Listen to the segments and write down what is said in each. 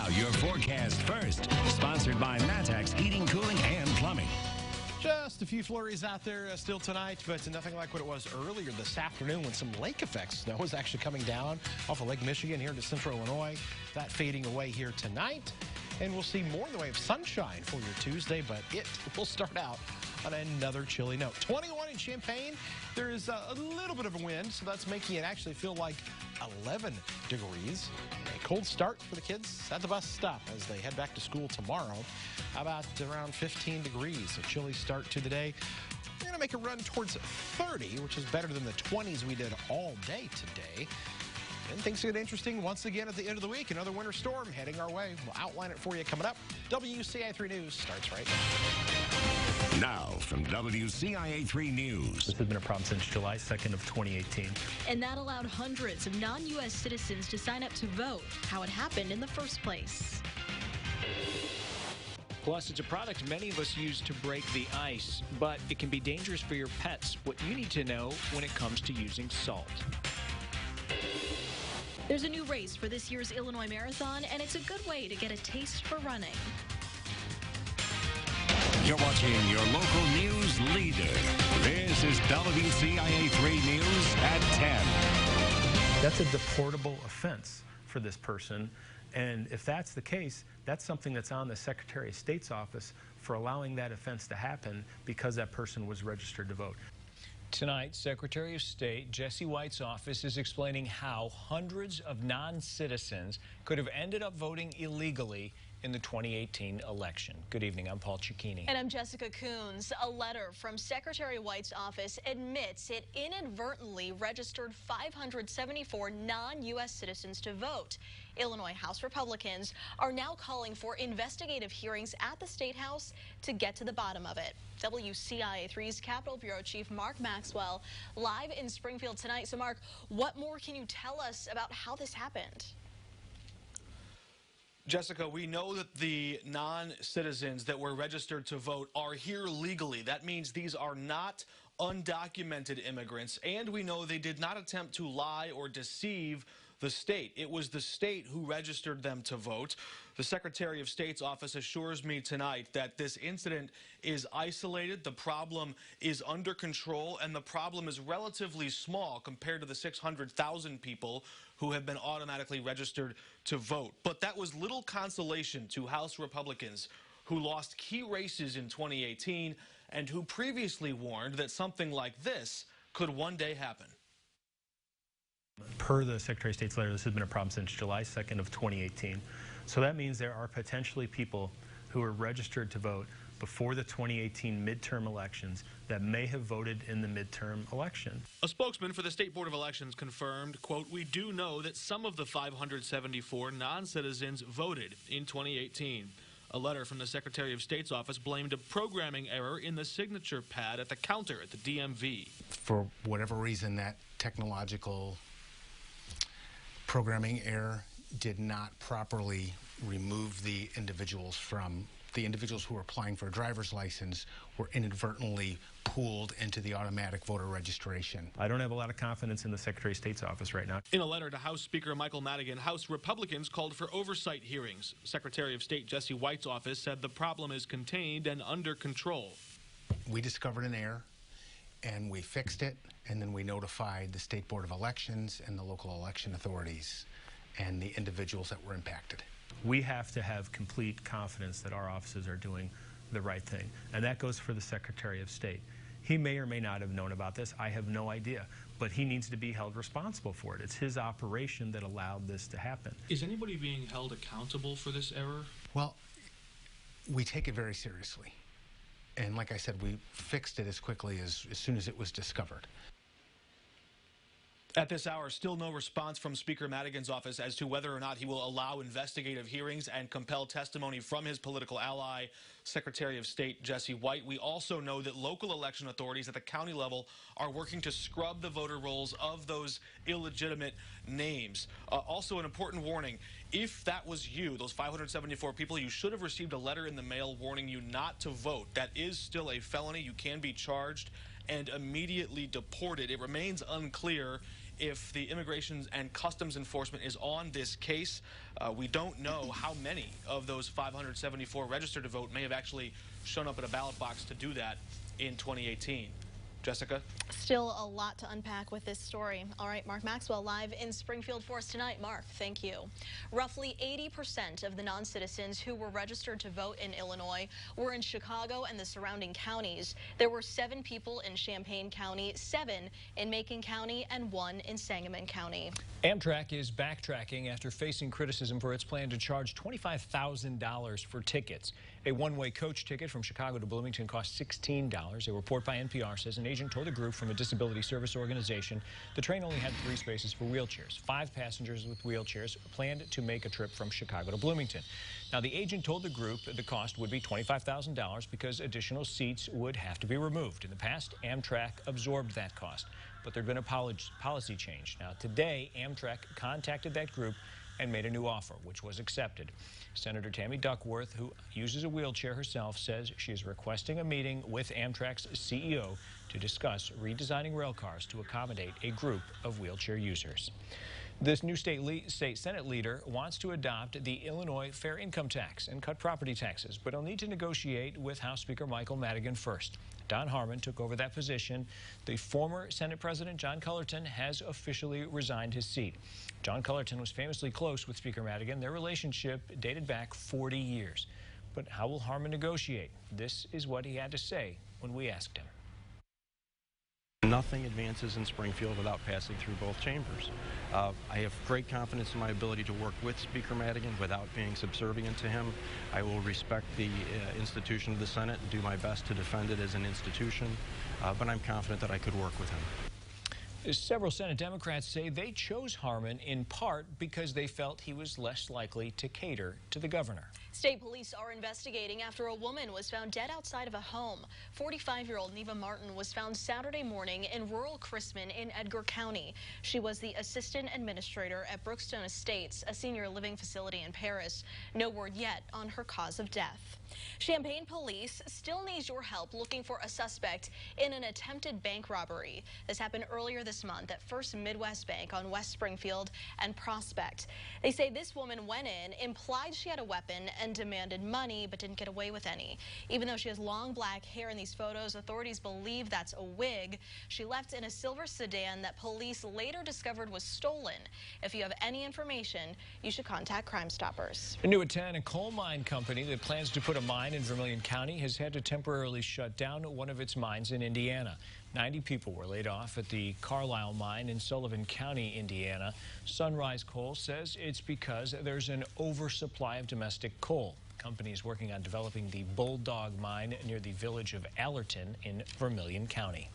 Now, your forecast first, sponsored by Matex Heating, Cooling, and Plumbing. Just a few flurries out there still tonight, but nothing like what it was earlier this afternoon when some lake effects snow was actually coming down off of Lake Michigan here into central Illinois. That fading away here tonight. And we'll see more in the way of sunshine for your Tuesday, but it will start out on another chilly note. 21 in Champaign. There is a little bit of a wind, so that's making it actually feel like 11 degrees. A cold start for the kids at the bus stop as they head back to school tomorrow. How about around 15 degrees? A chilly start to the day. We're going to make a run towards 30, which is better than the 20s we did all day today. And things get interesting once again at the end of the week. Another winter storm heading our way. We'll outline it for you coming up. WCIA 3 News starts right now. Now from WCIA 3 News. This has been a problem since July 2nd of 2018. And that allowed hundreds of non-U.S. citizens to sign up to vote. How it happened in the first place. Plus, it's a product many of us use to break the ice, but it can be dangerous for your pets. What you need to know when it comes to using salt. There's a new race for this year's Illinois Marathon, and it's a good way to get a taste for running. You're watching your local news leader. This is WCIA 3 News at 10. That's a deportable offense for this person. And if that's the case, that's something that's on the Secretary of State's office for allowing that offense to happen because that person was registered to vote. Tonight, Secretary of State Jesse White's office is explaining how hundreds of non-citizens could have ended up voting illegally in the 2018 election. Good evening, I'm Paul Cicchini. And I'm Jessica Coons. A letter from Secretary White's office admits it inadvertently registered 574 non-U.S. citizens to vote. Illinois House Republicans are now calling for investigative hearings at the State House to get to the bottom of it. WCIA 3's Capitol Bureau Chief Mark Maxwell live in Springfield tonight. So, Mark, what more can you tell us about how this happened? Jessica, we know that the non-citizens that were registered to vote are here legally. That means these are not undocumented immigrants, and we know they did not attempt to lie or deceive the state. It was the state who registered them to vote. The Secretary of State's office assures me tonight that this incident is isolated, the problem is under control, and the problem is relatively small compared to the 600,000 people who have been automatically registered to vote. But that was little consolation to House Republicans who lost key races in 2018 and who previously warned that something like this could one day happen. Per the Secretary of State's letter, this has been a problem since July 2nd of 2018. So that means there are potentially people who are registered to vote before the 2018 midterm elections that may have voted in the midterm election. A spokesman for the State Board of Elections confirmed, quote, "We do know that some of the 574 non-citizens voted in 2018. A letter from the Secretary of State's office blamed a programming error in the signature pad at the counter at the DMV. For whatever reason, that technological programming error did not properly remove the individuals who were applying for a driver's license were inadvertently pooled into the automatic voter registration. I don't have a lot of confidence in the Secretary of State's office right now. In a letter to House Speaker Michael Madigan, House Republicans called for oversight hearings. Secretary of State Jesse White's office said the problem is contained and under control. We discovered an error, and we fixed it, and then we notified the State Board of Elections and the local election authorities and the individuals that were impacted. We have to have complete confidence that our offices are doing the right thing, and that goes for the Secretary of State. He may or may not have known about this. I have no idea, but he needs to be held responsible for it. It's his operation that allowed this to happen. Is anybody being held accountable for this error? Well, we take it very seriously. And like I said, we fixed it as quickly as soon as it was discovered. At this hour, still no response from Speaker Madigan's office as to whether or not he will allow investigative hearings and compel testimony from his political ally, Secretary of State Jesse White. We also know that local election authorities at the county level are working to scrub the voter rolls of those illegitimate names. Also, an important warning, if that was you, those 574 people, you should have received a letter in the mail warning you not to vote. That is still a felony. You can be charged and immediately deported. It remains unclear if the Immigration and Customs Enforcement is on this case. We don't know how many of those 574 registered to vote may have actually shown up at a ballot box to do that in 2018. Jessica? Still a lot to unpack with this story. All right, Mark Maxwell live in Springfield for us tonight. Mark, thank you. Roughly 80% of the non-citizens who were registered to vote in Illinois were in Chicago and the surrounding counties. There were 7 people in Champaign County, 7 in Macon County, and 1 in Sangamon County. Amtrak is backtracking after facing criticism for its plan to charge $25,000 for tickets. A one-way coach ticket from Chicago to Bloomington cost $16. A report by NPR says an agent told a group from a disability service organization the train only had 3 spaces for wheelchairs. 5 passengers with wheelchairs planned to make a trip from Chicago to Bloomington. Now, the agent told the group the cost would be $25,000 because additional seats would have to be removed. In the past, Amtrak absorbed that cost, but there'd been a policy change. Now, today, Amtrak contacted that group and made a new offer, which was accepted. Senator Tammy Duckworth, who uses a wheelchair herself, says she is requesting a meeting with Amtrak's CEO to discuss redesigning rail cars to accommodate a group of wheelchair users. This new state Senate leader wants to adopt the Illinois fair income tax and cut property taxes, but he'll need to negotiate with House Speaker Michael Madigan first. Don Harmon took over that position. The former Senate President John Cullerton has officially resigned his seat. John Cullerton was famously close with Speaker Madigan. Their relationship dated back 40 years. But how will Harmon negotiate? This is what he had to say when we asked him. Nothing advances in Springfield without passing through both chambers. I have great confidence in my ability to work with Speaker Madigan without being subservient to him. I will respect the institution of the Senate and do my best to defend it as an institution, but I'm confident that I could work with him. Several Senate Democrats say they chose Harmon in part because they felt he was less likely to cater to the governor. State police are investigating after a woman was found dead outside of a home. 45-year-old Neva Martin was found Saturday morning in rural Chrisman in Edgar County. She was the assistant administrator at Brookstone Estates, a senior living facility in Paris. No word yet on her cause of death. Champaign police still need your help looking for a suspect in an attempted bank robbery. This happened earlier this month at First Midwest Bank on West Springfield and Prospect. They say this woman went in, implied she had a weapon, and demanded money, but didn't get away with any. Even though she has long black hair in these photos, authorities believe that's a wig. She left in a silver sedan that police later discovered was stolen. If you have any information, you should contact Crime Stoppers. New at 10, a coal mine company that plans to put a mine in Vermilion County has had to temporarily shut down one of its mines in Indiana. 90 people were laid off at the Carlisle mine in Sullivan County, Indiana. Sunrise Coal says it's because there's an oversupply of domestic coal. The company is working on developing the Bulldog mine near the village of Allerton in Vermilion County.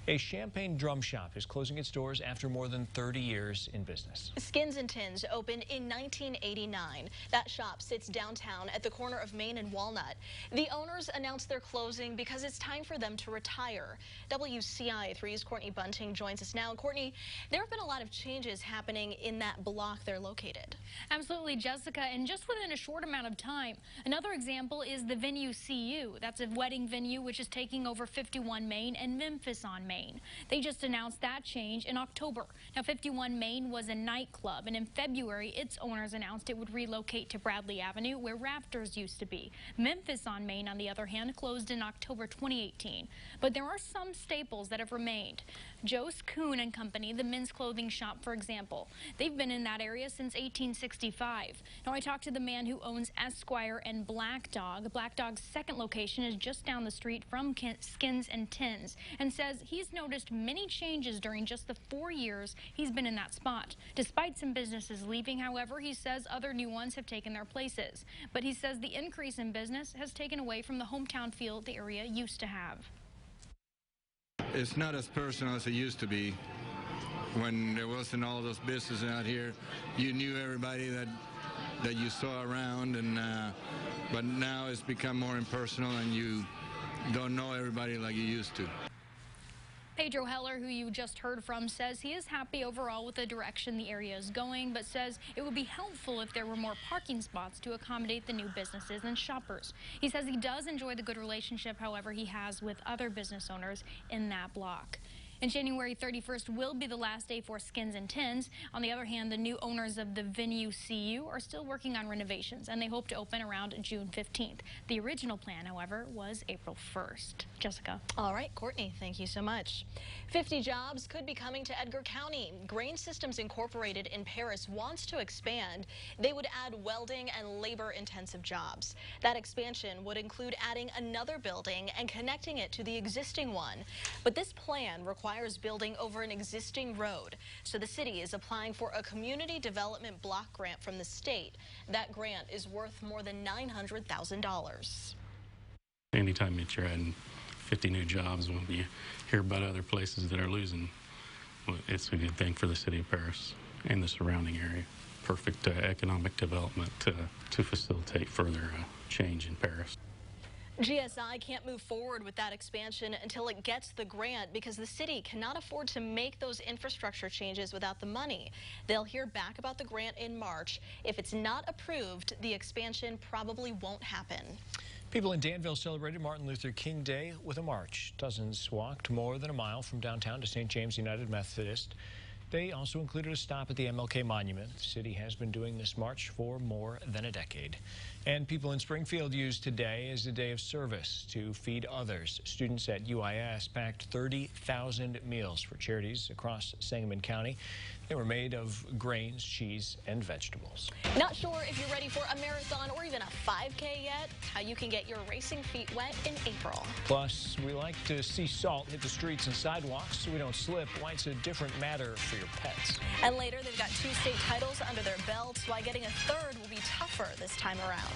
A Champaign drum shop is closing its doors after more than 30 years in business. Skins and Tins opened in 1989. That shop sits downtown at the corner of Main and Walnut. The owners announced they're closing because it's time for them to retire. WCIA 3's Courtney Bunting joins us now. Courtney, there have been a lot of changes happening in that block they're located. Absolutely, Jessica, and just within a short amount of time. Another example is the venue CU. That's a wedding venue which is taking over 51 Main and Memphis on Main. They just announced that change in October. Now, 51 Main was a nightclub, and in February, its owners announced it would relocate to Bradley Avenue, where Raptors used to be. Memphis on Main, on the other hand, closed in October 2018. But there are some staples that have remained. Joe's Kuhn and Company, the men's clothing shop, for example. They've been in that area since 1865. Now, I talked to the man who owns Esquire and Black Dog. Black Dog's second location is just down the street from Skins and Tins, and says he's noticed many changes during just the 4 years he's been in that spot. Despite some businesses leaving, however, he says other new ones have taken their places. But he says the increase in business has taken away from the hometown feel the area used to have. It's not as personal as it used to be. When there wasn't all those businesses out here, you knew everybody that you saw around, and but now it's become more impersonal, and you don't know everybody like you used to. Pedro Heller, who you just heard from, says he is happy overall with the direction the area is going, but says it would be helpful if there were more parking spots to accommodate the new businesses and shoppers. He says he does enjoy the good relationship, however, he has with other business owners in that block. And January 31st will be the last day for Skins and Tins. On the other hand, the new owners of the venue CU are still working on renovations, and they hope to open around June 15th. The original plan, however, was April 1st. Jessica. All right, Courtney, thank you so much. 50 jobs could be coming to Edgar County. Grain Systems Incorporated in Paris wants to expand. They would add welding and labor-intensive jobs. That expansion would include adding another building and connecting it to the existing one. But this plan requires building over an existing road. So the city is applying for a community development block grant from the state. That grant is worth more than $900,000. Anytime that you're adding 50 new jobs, when you hear about other places that are losing, well, it's a good thing for the city of Paris and the surrounding area. Perfect economic development to facilitate further change in Paris. GSI can't move forward with that expansion until it gets the grant because the city cannot afford to make those infrastructure changes without the money. They'll hear back about the grant in March. If it's not approved, the expansion probably won't happen. People in Danville celebrated Martin Luther King Day with a march. Dozens walked more than a mile from downtown to St. James United Methodist. They also included a stop at the MLK Monument. The city has been doing this march for more than a decade. And people in Springfield used today as a day of service to feed others. Students at UIS packed 30,000 meals for charities across Sangamon County. They were made of grains, cheese, and vegetables. Not sure if you're ready for a marathon or even a 5K yet? How you can get your racing feet wet in April. Plus, we like to see salt hit the streets and sidewalks so we don't slip. Why it's a different matter for your pets. And later, they've got 2 state titles under their belts. Why getting a third will be tougher this time around.